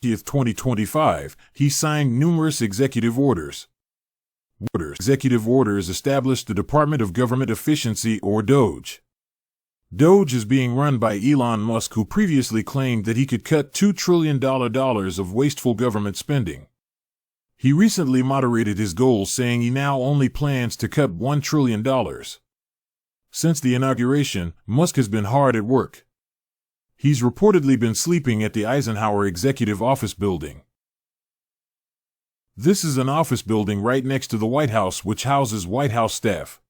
2025, he signed numerous executive orders. Executive orders established the Department of Government Efficiency, or DOGE. DOGE is being run by Elon Musk, who previously claimed that he could cut $2 trillion of wasteful government spending. He recently moderated his goals, saying he now only plans to cut $1 trillion. Since the inauguration, Musk has been hard at work. He's reportedly been sleeping at the Eisenhower Executive Office building. This is an office building right next to the White House, which houses White House staff.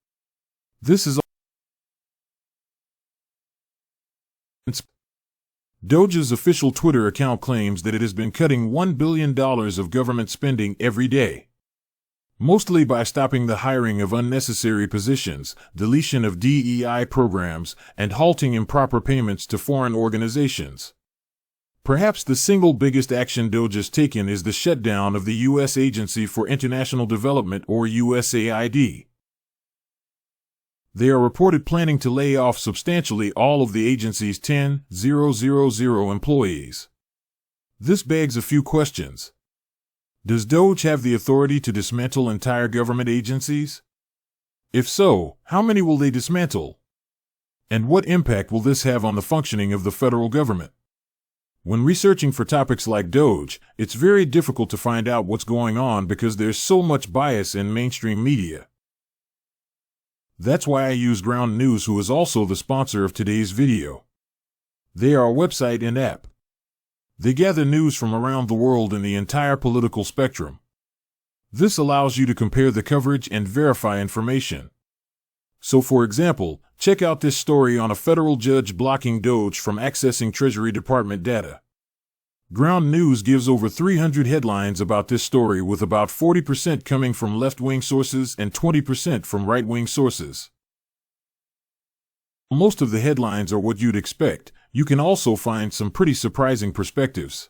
This is DOGE's official Twitter account claims that it has been cutting $1 billion of government spending every day, mostly by stopping the hiring of unnecessary positions, deletion of DEI programs, and halting improper payments to foreign organizations. Perhaps the single biggest action DOGE has taken is the shutdown of the U.S. Agency for International Development, or USAID. They are reported planning to lay off substantially all of the agency's 10,000 employees. This begs a few questions. Does DOGE have the authority to dismantle entire government agencies? If so, how many will they dismantle? And what impact will this have on the functioning of the federal government? When researching for topics like DOGE, it's very difficult to find out what's going on because there's so much bias in mainstream media. That's why I use Ground News, who is also the sponsor of today's video. They are a website and app. They gather news from around the world in the entire political spectrum. This allows you to compare the coverage and verify information. So, for example, check out this story on a federal judge blocking DOGE from accessing Treasury Department data. Ground News gives over 300 headlines about this story, with about 40% coming from left-wing sources and 20% from right-wing sources. Most of the headlines are what you'd expect. You can also find some pretty surprising perspectives.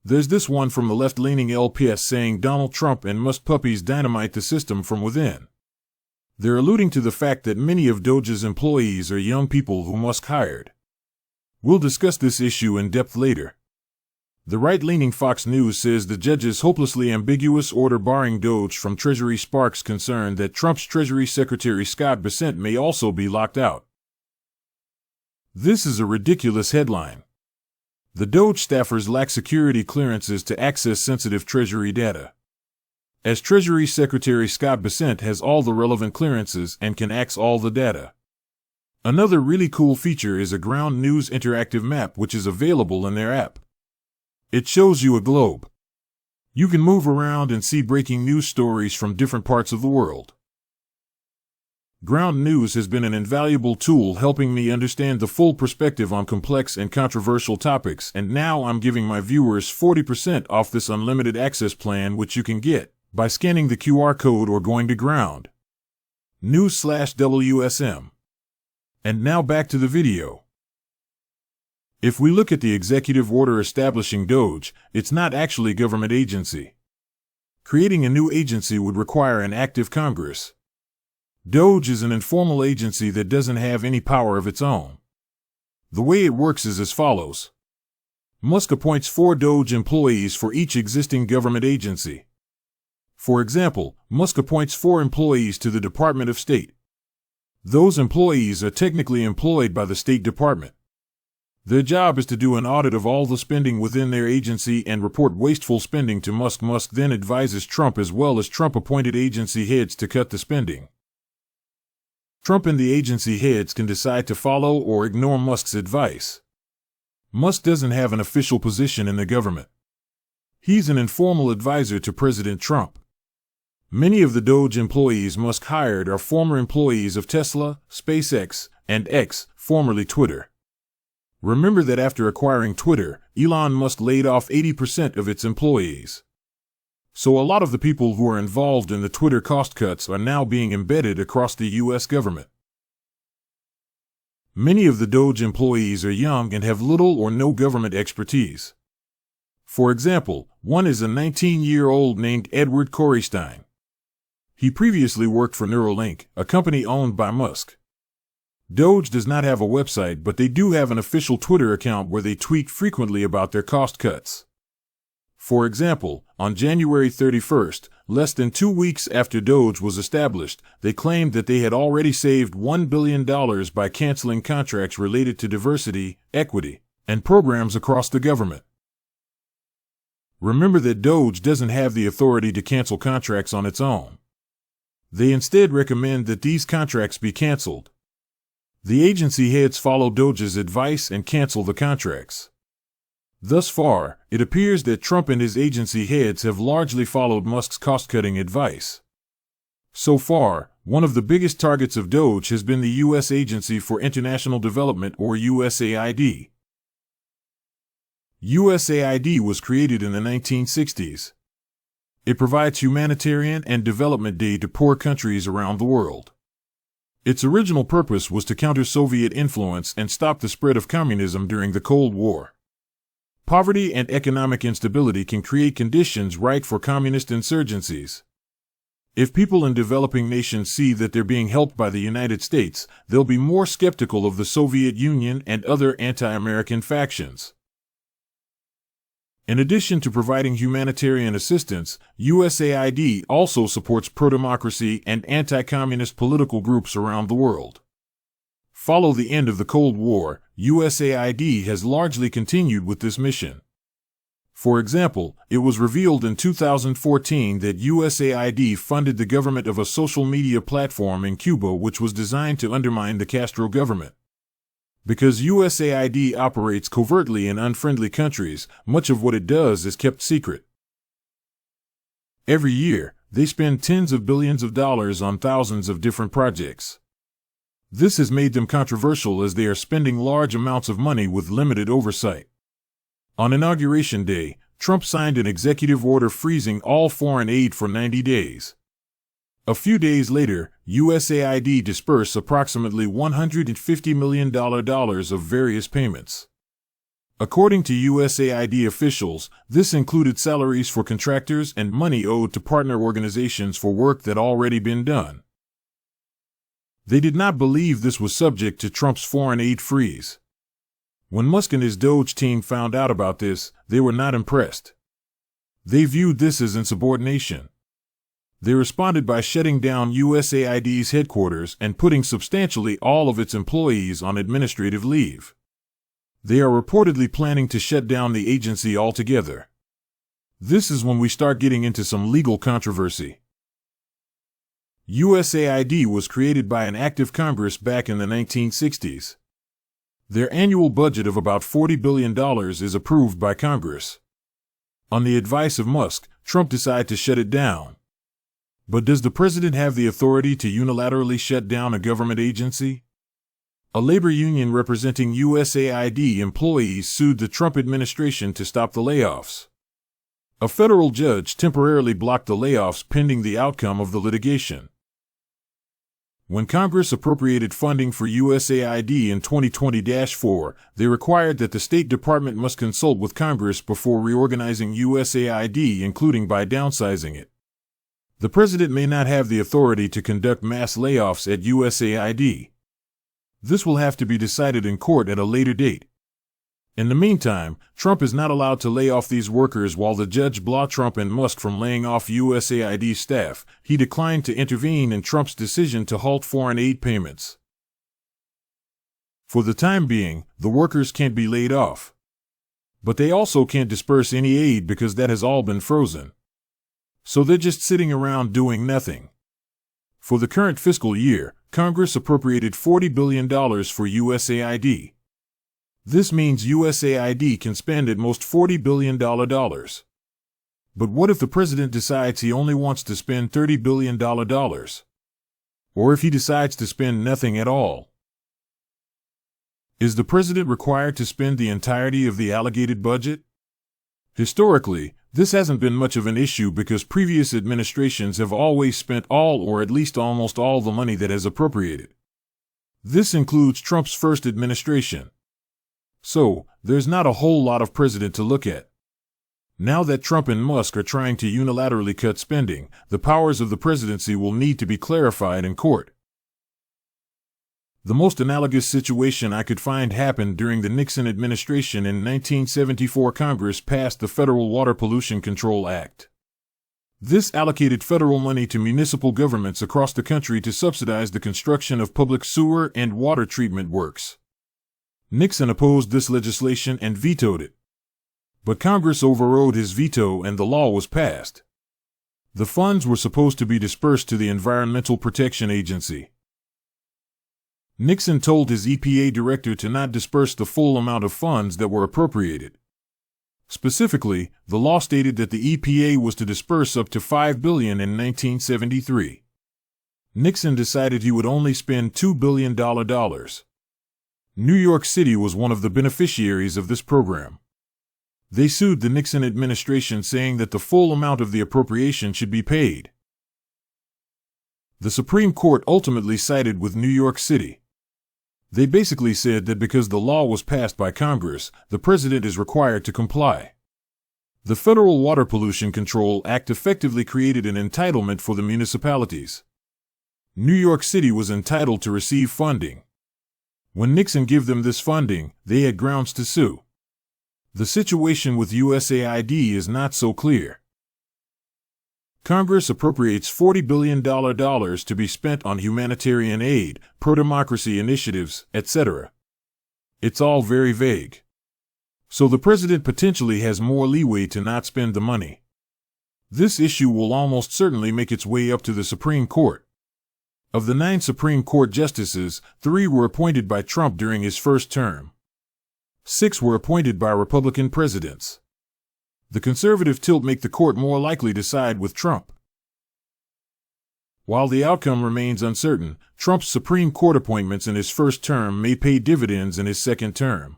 There's this one from the left-leaning LPS saying Donald Trump and Musk puppies dynamite the system from within. They're alluding to the fact that many of DOGE's employees are young people who Musk hired. We'll discuss this issue in depth later. The right-leaning Fox News says the judge's hopelessly ambiguous order barring DOGE from Treasury sparks concern that Trump's Treasury Secretary Scott Bessent may also be locked out. This is a ridiculous headline. The DOGE staffers lack security clearances to access sensitive Treasury data, as Treasury Secretary Scott Bessent has all the relevant clearances and can access all the data. Another really cool feature is a Ground News interactive map, which is available in their app. It shows you a globe. You can move around and see breaking news stories from different parts of the world. Ground News has been an invaluable tool helping me understand the full perspective on complex and controversial topics, and now I'm giving my viewers 40% off this unlimited access plan, which you can get by scanning the QR code or going to Ground News/WSM. And now back to the video. If we look at the executive order establishing DOGE, it's not actually a government agency. Creating a new agency would require an active Congress. DOGE is an informal agency that doesn't have any power of its own. The way it works is as follows. Musk appoints 4 DOGE employees for each existing government agency. For example, Musk appoints 4 employees to the Department of State. Those employees are technically employed by the State Department. Their job is to do an audit of all the spending within their agency and report wasteful spending to Musk. Musk then advises Trump as well as Trump-appointed agency heads to cut the spending. Trump and the agency heads can decide to follow or ignore Musk's advice. Musk doesn't have an official position in the government. He's an informal advisor to President Trump. Many of the DOGE employees Musk hired are former employees of Tesla, SpaceX, and X, formerly Twitter. Remember that after acquiring Twitter, Elon Musk laid off 80% of its employees. So a lot of the people who are involved in the Twitter cost cuts are now being embedded across the U.S. government. Many of the DOGE employees are young and have little or no government expertise. For example, one is a 19-year-old named Edward Coreystein. He previously worked for Neuralink, a company owned by Musk. DOGE does not have a website, but they do have an official Twitter account where they tweet frequently about their cost cuts. For example, on January 31st, less than 2 weeks after Doge was established, they claimed that they had already saved $1 billion by canceling contracts related to diversity, equity, and programs across the government. Remember that Doge doesn't have the authority to cancel contracts on its own. They instead recommend that these contracts be canceled. The agency heads follow Doge's advice and cancel the contracts. Thus far, it appears that Trump and his agency heads have largely followed Musk's cost-cutting advice. So far, one of the biggest targets of Doge has been the U.S. Agency for International Development, or USAID. USAID was created in the 1960s. It provides humanitarian and development aid to poor countries around the world. Its original purpose was to counter Soviet influence and stop the spread of communism during the Cold War. Poverty and economic instability can create conditions ripe for communist insurgencies. If people in developing nations see that they're being helped by the United States, they'll be more skeptical of the Soviet Union and other anti-American factions. In addition to providing humanitarian assistance, USAID also supports pro-democracy and anti-communist political groups around the world. Follow the end of the Cold War, USAID has largely continued with this mission. For example, it was revealed in 2014 that USAID funded the government of a social media platform in Cuba which was designed to undermine the Castro government. Because USAID operates covertly in unfriendly countries, much of what it does is kept secret. Every year, they spend tens of billions of dollars on thousands of different projects. This has made them controversial as they are spending large amounts of money with limited oversight. On Inauguration Day, Trump signed an executive order freezing all foreign aid for 90 days. A few days later, USAID dispersed approximately $150 million of various payments. According to USAID officials, this included salaries for contractors and money owed to partner organizations for work that already been done. They did not believe this was subject to Trump's foreign aid freeze. When Musk and his Doge team found out about this, they were not impressed. They viewed this as insubordination. They responded by shutting down USAID's headquarters and putting substantially all of its employees on administrative leave. They are reportedly planning to shut down the agency altogether. This is when we start getting into some legal controversy. USAID was created by an active Congress back in the 1960s. Their annual budget of about $40 billion is approved by Congress. On the advice of Musk, Trump decided to shut it down. But does the president have the authority to unilaterally shut down a government agency? A labor union representing USAID employees sued the Trump administration to stop the layoffs. A federal judge temporarily blocked the layoffs pending the outcome of the litigation. When Congress appropriated funding for USAID in 2020-4, they required that the State Department must consult with Congress before reorganizing USAID, including by downsizing it. The president may not have the authority to conduct mass layoffs at USAID. This will have to be decided in court at a later date. In the meantime, Trump is not allowed to lay off these workers while the judge blocked Trump and Musk from laying off USAID staff. He declined to intervene in Trump's decision to halt foreign aid payments. For the time being, the workers can't be laid off. But they also can't disperse any aid because that has all been frozen. So they're just sitting around doing nothing. For the current fiscal year, Congress appropriated $40 billion for USAID. This means USAID can spend at most $40 billion. But what if the president decides he only wants to spend $30 billion? Or if he decides to spend nothing at all? Is the president required to spend the entirety of the allocated budget? Historically, this hasn't been much of an issue because previous administrations have always spent all or at least almost all the money that has appropriated. This includes Trump's first administration. So, there's not a whole lot of precedent to look at. Now that Trump and Musk are trying to unilaterally cut spending, the powers of the presidency will need to be clarified in court. The most analogous situation I could find happened during the Nixon administration. In 1974, Congress passed the Federal Water Pollution Control Act. This allocated federal money to municipal governments across the country to subsidize the construction of public sewer and water treatment works. Nixon opposed this legislation and vetoed it. But Congress overrode his veto and the law was passed. The funds were supposed to be dispersed to the Environmental Protection Agency. Nixon told his EPA director to not disperse the full amount of funds that were appropriated. Specifically, the law stated that the EPA was to disperse up to $5 billion in 1973. Nixon decided he would only spend $2 billion. New York City was one of the beneficiaries of this program. They sued the Nixon administration saying that the full amount of the appropriation should be paid. The Supreme Court ultimately sided with New York City. They basically said that because the law was passed by Congress, the president is required to comply. The Federal Water Pollution Control Act effectively created an entitlement for the municipalities. New York City was entitled to receive funding. When Nixon gave them this funding, they had grounds to sue. The situation with USAID is not so clear. Congress appropriates $40 billion to be spent on humanitarian aid, pro-democracy initiatives, etc. It's all very vague. So the president potentially has more leeway to not spend the money. This issue will almost certainly make its way up to the Supreme Court. Of the 9 Supreme Court justices, 3 were appointed by Trump during his first term. 6 were appointed by Republican presidents. The conservative tilt make the court more likely to side with Trump. While the outcome remains uncertain, Trump's Supreme Court appointments in his first term may pay dividends in his second term.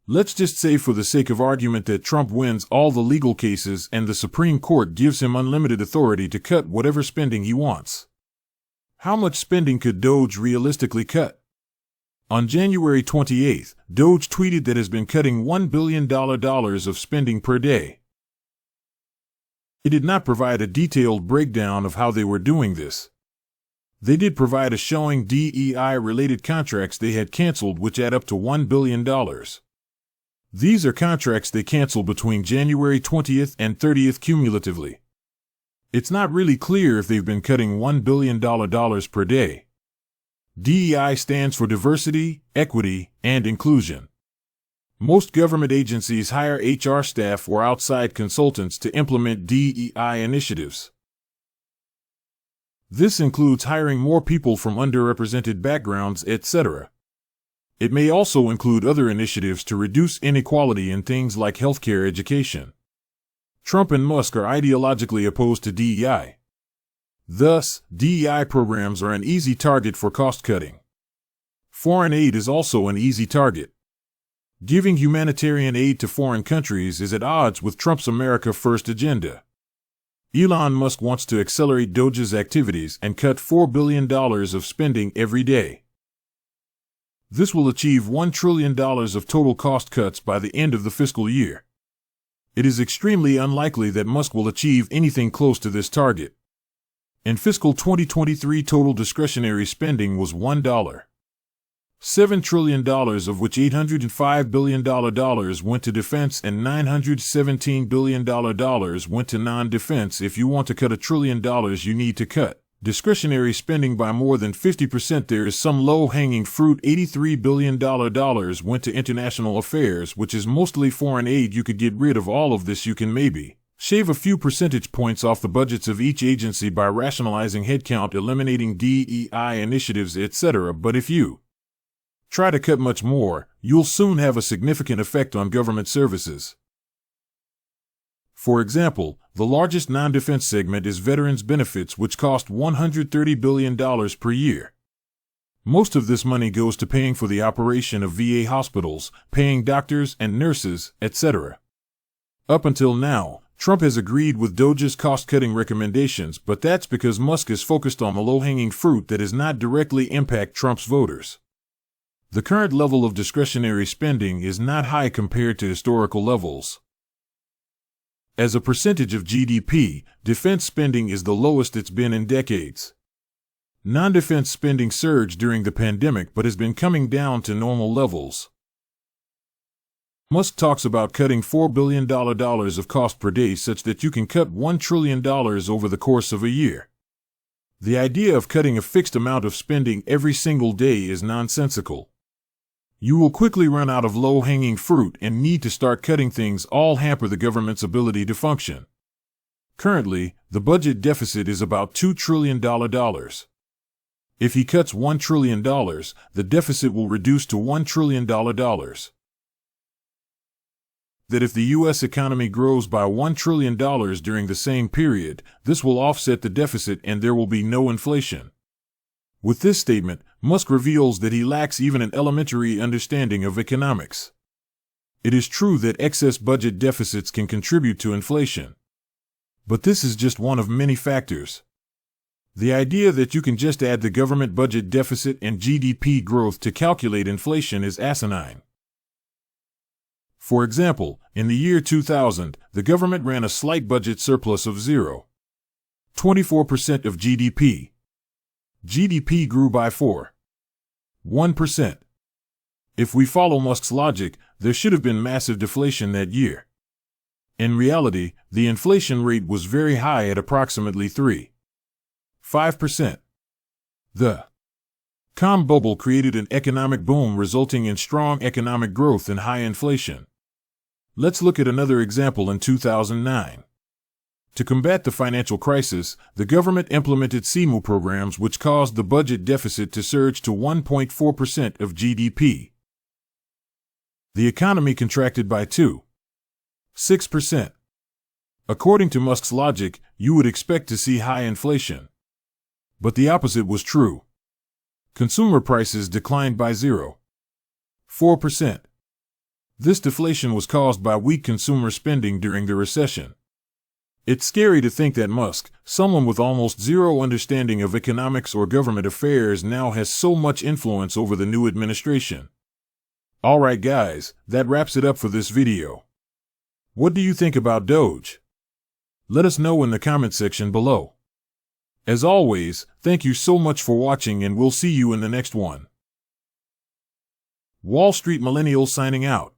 Let's just say for the sake of argument that Trump wins all the legal cases and the Supreme Court gives him unlimited authority to cut whatever spending he wants. How much spending could DOGE realistically cut? On January 28, DOGE tweeted that it has been cutting $1 billion of spending per day. It did not provide a detailed breakdown of how they were doing this. They did provide a showing DEI-related contracts they had canceled which add up to $1 billion. These are contracts they canceled between January 20th and 30th cumulatively. It's not really clear if they've been cutting $1 billion per day. DEI stands for diversity, equity, and inclusion. Most government agencies hire HR staff or outside consultants to implement DEI initiatives. This includes hiring more people from underrepresented backgrounds, etc. It may also include other initiatives to reduce inequality in things like healthcare education. Trump and Musk are ideologically opposed to DEI. Thus, DEI programs are an easy target for cost-cutting. Foreign aid is also an easy target. Giving humanitarian aid to foreign countries is at odds with Trump's America First agenda. Elon Musk wants to accelerate DOGE's activities and cut $4 billion of spending every day. This will achieve $1 trillion of total cost cuts by the end of the fiscal year. It is extremely unlikely that Musk will achieve anything close to this target. In fiscal 2023, total discretionary spending was $7 trillion, of which $805 billion went to defense and $917 billion went to non-defense. If you want to cut $1 trillion, you need to cut discretionary spending by more than 50%. There is some low-hanging fruit. $83 billion went to international affairs, which is mostly foreign aid. You could get rid of all of this. You can maybe shave a few percentage points off the budgets of each agency by rationalizing headcount, eliminating DEI initiatives, etc. But if you try to cut much more, you'll soon have a significant effect on government services. For example, the largest non-defense segment is veterans' benefits, which cost $130 billion per year. Most of this money goes to paying for the operation of VA hospitals, paying doctors and nurses, etc. Up until now, Trump has agreed with DOGE's cost-cutting recommendations, but that's because Musk is focused on the low-hanging fruit that does not directly impact Trump's voters. The current level of discretionary spending is not high compared to historical levels. As a percentage of GDP, defense spending is the lowest it's been in decades. Non-defense spending surged during the pandemic but has been coming down to normal levels. Musk talks about cutting $4 billion of cost per day such that you can cut $1 trillion over the course of a year. The idea of cutting a fixed amount of spending every single day is nonsensical. You will quickly run out of low-hanging fruit and need to start cutting things all hamper the government's ability to function. Currently, the budget deficit is about $2 trillion. If he cuts $1 trillion, the deficit will reduce to $1 trillion. That if the U.S. economy grows by $1 trillion during the same period, this will offset the deficit and there will be no inflation. With this statement, Musk reveals that he lacks even an elementary understanding of economics. It is true that excess budget deficits can contribute to inflation. But this is just one of many factors. The idea that you can just add the government budget deficit and GDP growth to calculate inflation is asinine. For example, in the year 2000, the government ran a slight budget surplus of 0.24% of GDP. GDP grew by 4.1%. If we follow Musk's logic, there should have been massive deflation that year. In reality, the inflation rate was very high at approximately 3.5%. The bubble created an economic boom resulting in strong economic growth and high inflation. Let's look at another example in 2009. To combat the financial crisis, the government implemented SIMU programs which caused the budget deficit to surge to 1.4% of GDP. The economy contracted by 2.6%. According to Musk's logic, you would expect to see high inflation. But the opposite was true. Consumer prices declined by 0.4%. This deflation was caused by weak consumer spending during the recession. It's scary to think that Musk, someone with almost zero understanding of economics or government affairs, now has so much influence over the new administration. Alright guys, that wraps it up for this video. What do you think about Doge? Let us know in the comment section below. As always, thank you so much for watching and we'll see you in the next one. Wall Street Millennial signing out.